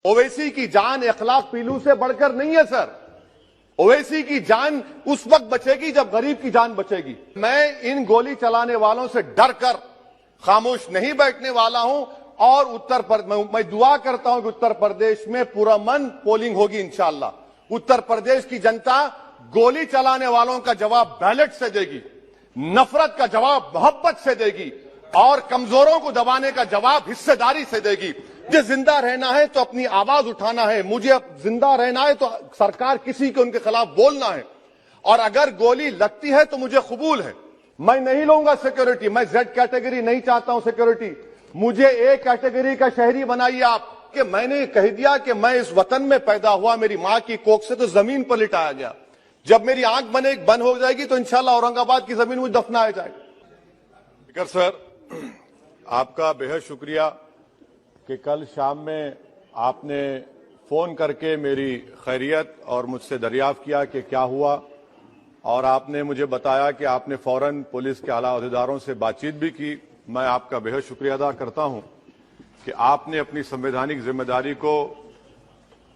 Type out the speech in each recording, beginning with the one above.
ओवैसी की जान इखलाक पीलू से बढ़कर नहीं है सर। ओवैसी की जान उस वक्त बचेगी जब गरीब की जान बचेगी। मैं इन गोली चलाने वालों से डरकर खामोश नहीं बैठने वाला हूं और मैं दुआ करता हूं कि उत्तर प्रदेश में पुरअमन पोलिंग होगी इंशाअल्लाह। उत्तर प्रदेश की जनता गोली चलाने वालों का जवाब बैलेट से देगी, नफरत का जवाब मोहब्बत से देगी और कमजोरों को दबाने का जवाब हिस्सेदारी से देगी। मुझे जिंदा रहना है तो अपनी आवाज उठाना है, मुझे अब जिंदा रहना है तो सरकार किसी के उनके खिलाफ बोलना है और अगर गोली लगती है तो मुझे कबूल है। मैं नहीं लूंगा सिक्योरिटी, मैं जेड कैटेगरी नहीं चाहता हूं सिक्योरिटी, मुझे ए कैटेगरी का शहरी बनाइए आप। कि मैंने कह दिया कि मैं इस वतन में पैदा हुआ, मेरी मां की कोख से तो जमीन पर लिटाया गया। जब मेरी आंख बंद हो जाएगी तो इंशाल्लाह औरंगाबाद की जमीन मुझे दफनाया जाएगा। स्पीकर सर, आपका बेहद शुक्रिया कि कल शाम में आपने फोन करके मेरी खैरियत और मुझसे दरियाफ्त किया कि क्या हुआ और आपने मुझे बताया कि आपने फौरन पुलिस के आला अहदेदारों से बातचीत भी की। मैं आपका बेहद शुक्रिया अदा करता हूं कि आपने अपनी संवैधानिक जिम्मेदारी को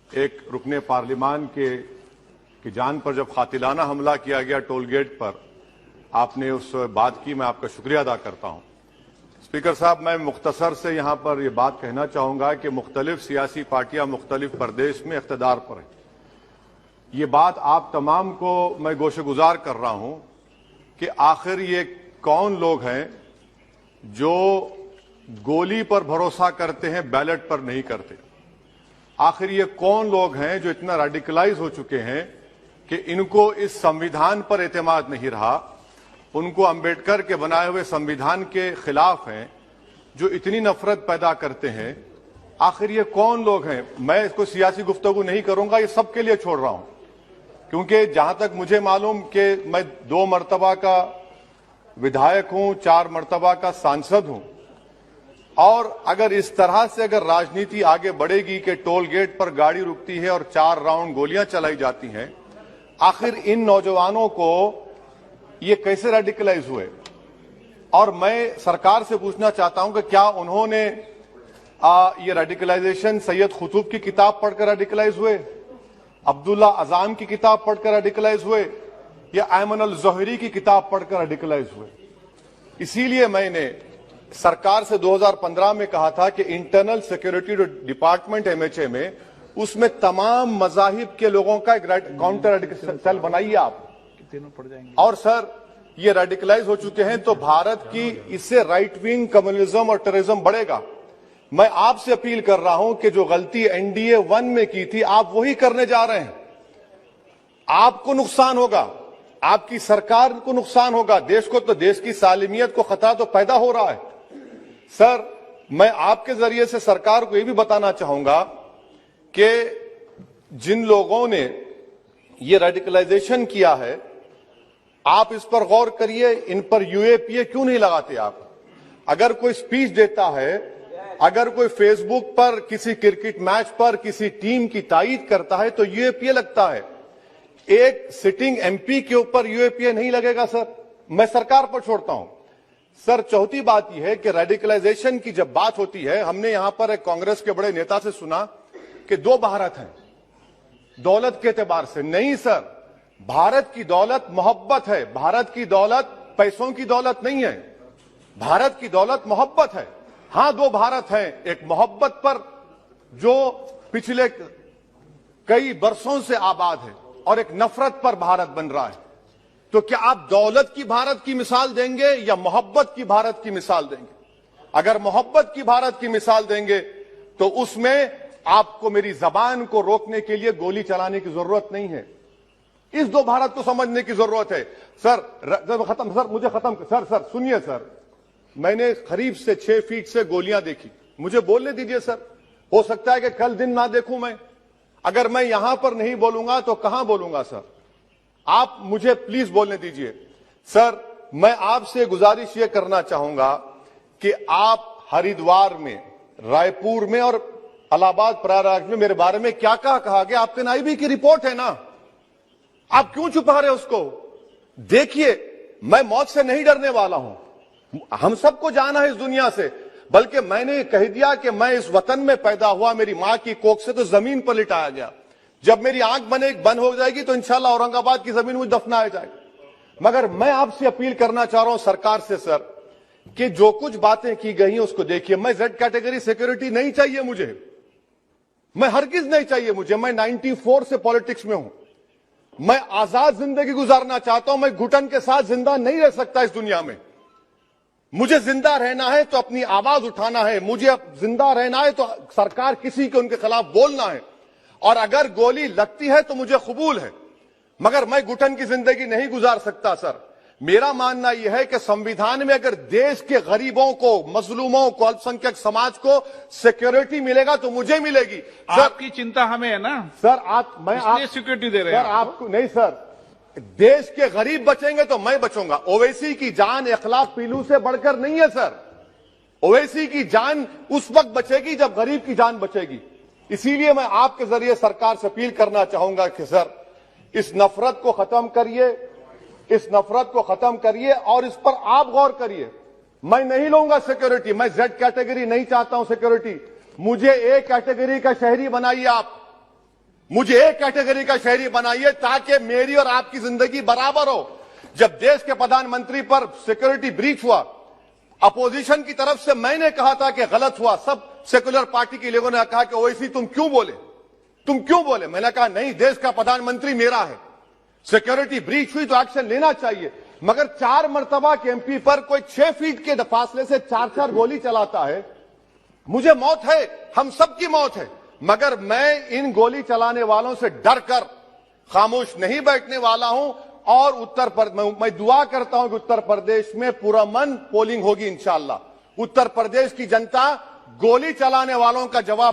एक रुकने पार्लिमान की जान पर जब कातिलाना हमला किया गया टोल गेट पर, आपने उस बात की, मैं आपका शुक्रिया अदा करता हूं। स्पीकर साहब, मैं मुख्तसर से यहां पर यह बात कहना चाहूंगा कि मुख्तलिफ सियासी पार्टियां मुख्तलिफ प्रदेश में इख्तिदार पर हैं। ये बात आप तमाम को मैं गोशेगुजार कर रहा हूं कि आखिर ये कौन लोग हैं जो गोली पर भरोसा करते हैं, बैलेट पर नहीं करते। आखिर ये कौन लोग हैं जो इतना रेडिकलाइज हो चुके हैं कि इनको इस संविधान पर एतमाद नहीं रहा, उनको अंबेडकर के बनाए हुए संविधान के खिलाफ हैं, जो इतनी नफरत पैदा करते हैं। आखिर ये कौन लोग हैं? मैं इसको सियासी गुफ्तगू नहीं करूंगा, ये सबके लिए छोड़ रहा हूं, क्योंकि जहां तक मुझे मालूम कि मैं 2 मरतबा का विधायक हूं, 4 मरतबा का सांसद हूं और अगर इस तरह से अगर राजनीति आगे बढ़ेगी कि टोल गेट पर गाड़ी रुकती है और 4 राउंड गोलियां चलाई जाती हैं, आखिर इन नौजवानों को ये कैसे रेडिकलाइज हुए? और मैं सरकार से पूछना चाहता हूं कि क्या उन्होंने ये रेडिकलाइजेशन सैयद कुतुब की किताब पढ़कर रेडिकलाइज हुए, अब्दुल्ला अजाम की किताब पढ़कर रेडिकलाइज हुए या अयमन अल ज़ोहरी की किताब पढ़कर रेडिकलाइज हुए? इसीलिए मैंने सरकार से 2015 में कहा था कि इंटरनल सिक्योरिटी डिपार्टमेंट एमएचए में उसमें तमाम मजाहिब के लोगों का एक काउंटर रेडिकल सेल बनाइए आप। और सर, ये रेडिकलाइज हो चुके हैं तो भारत की इससे राइट विंग कम्युनिज्म और टेररिज्म बढ़ेगा। मैं आपसे अपील कर रहा हूं कि जो गलती एनडीए 1 में की थी आप वही करने जा रहे हैं। आपको नुकसान होगा, आपकी सरकार को नुकसान होगा, देश को तो, देश की सालिमियत को खतरा तो पैदा हो रहा है। सर, मैं आपके जरिए से सरकार को यह भी बताना चाहूंगा कि जिन लोगों ने ये रेडिकलाइजेशन किया है, आप इस पर गौर करिए, इन पर यूएपीए क्यों नहीं लगाते आप? अगर कोई स्पीच देता है, अगर कोई फेसबुक पर किसी क्रिकेट मैच पर किसी टीम की तायीद करता है तो यूएपीए लगता है। एक सिटिंग एमपी के ऊपर यूएपीए नहीं लगेगा सर, मैं सरकार पर छोड़ता हूं। सर, चौथी बात यह है कि रेडिकलाइजेशन की जब बात होती है, हमने यहां पर एक कांग्रेस के बड़े नेता से सुना कि 2 भारत हैं दौलत के एतबार से। नहीं सर, भारत की दौलत मोहब्बत है, भारत की दौलत पैसों की दौलत नहीं है, भारत की दौलत मोहब्बत है। हां, 2 भारत हैं, एक मोहब्बत पर जो पिछले कई बरसों से आबाद है और एक नफरत पर भारत बन रहा है। तो क्या आप दौलत की भारत की मिसाल देंगे या मोहब्बत की भारत की मिसाल देंगे? अगर मोहब्बत की भारत की मिसाल देंगे तो उसमें आपको मेरी जबान को रोकने के लिए गोली चलाने की जरूरत नहीं है। इस 2 भारत को समझने की जरूरत है। सर, खत्म सर, मुझे खत्म सर सुनिए सर, मैंने करीब से 6 फीट से गोलियां देखी, मुझे बोलने दीजिए सर। हो सकता है कि कल दिन ना देखूं मैं, अगर मैं यहां पर नहीं बोलूंगा तो कहां बोलूंगा सर? आप मुझे प्लीज बोलने दीजिए। सर, मैं आपसे गुजारिश यह करना चाहूंगा कि आप हरिद्वार में, रायपुर में और इलाहाबाद प्रयागराज में मेरे बारे में क्या कहा गया, आपके नाईबी की रिपोर्ट है ना, आप क्यों छुपा रहे उसको? देखिए, मैं मौत से नहीं डरने वाला हूं, हम सबको जाना है इस दुनिया से। बल्कि मैंने कह दिया कि मैं इस वतन में पैदा हुआ, मेरी मां की कोख से तो जमीन पर लिटाया गया। जब मेरी आंख बंद हो जाएगी तो इंशाल्लाह औरंगाबाद की जमीन मुझे दफनाया जाएगा। मगर मैं आपसे अपील करना चाह रहा हूं सरकार से सर, कि जो कुछ बातें की गई हैं उसको देखिए। मैं जेड कैटेगरी सिक्योरिटी नहीं चाहिए मुझे, मैं हरगिज नहीं चाहिए मुझे। मैं 94 से पॉलिटिक्स में हूं। मैं आजाद जिंदगी गुजारना चाहता हूं। मैं घुटन के साथ जिंदा नहीं रह सकता इस दुनिया में। मुझे जिंदा रहना है तो अपनी आवाज उठाना है, मुझे जिंदा रहना है तो सरकार किसी के उनके खिलाफ बोलना है, और अगर गोली लगती है तो मुझे कबूल है, मगर मैं घुटन की जिंदगी नहीं गुजार सकता सर। मेरा मानना यह है कि संविधान में अगर देश के गरीबों को, मजलूमों को, अल्पसंख्यक समाज को सिक्योरिटी मिलेगा तो मुझे मिलेगी। आपकी चिंता हमें है ना सर, इसलिए सिक्योरिटी दे रहे हैं आपको नहीं सर। देश के गरीब बचेंगे तो मैं बचूंगा। ओवैसी की जान इखलाक पीलू से बढ़कर नहीं है सर। ओवैसी की जान उस वक्त बचेगी जब गरीब की जान बचेगी। इसीलिए मैं आपके जरिए सरकार से अपील करना चाहूंगा कि सर, इस नफरत को खत्म करिए, इस नफरत को खत्म करिए और इस पर आप गौर करिए। मैं नहीं लूंगा सिक्योरिटी, मैं जेड कैटेगरी नहीं चाहता हूं सिक्योरिटी। मुझे ए कैटेगरी का शहरी बनाइए आप, मुझे एक कैटेगरी का शहरी बनाइए ताकि मेरी और आपकी जिंदगी बराबर हो। जब देश के प्रधानमंत्री पर सिक्योरिटी ब्रीच हुआ, अपोजिशन की तरफ से मैंने कहा था कि गलत हुआ। सब सेकुलर पार्टी के लोगों ने कहा कि ओवैसी तुम क्यों बोले। मैंने कहा नहीं, देश का प्रधानमंत्री मेरा है, सिक्योरिटी ब्रीच हुई तो एक्शन लेना चाहिए। मगर 4 मर्तबा के एमपी पर कोई 6 फीट के फासले से 4-4 गोली चलाता है। मुझे मौत है, हम सबकी मौत है, मगर मैं इन गोली चलाने वालों से डरकर खामोश नहीं बैठने वाला हूं। और मैं दुआ करता हूं कि उत्तर प्रदेश में पुरअमन पोलिंग होगी इंशाअल्लाह। उत्तर प्रदेश की जनता गोली चलाने वालों का जवाब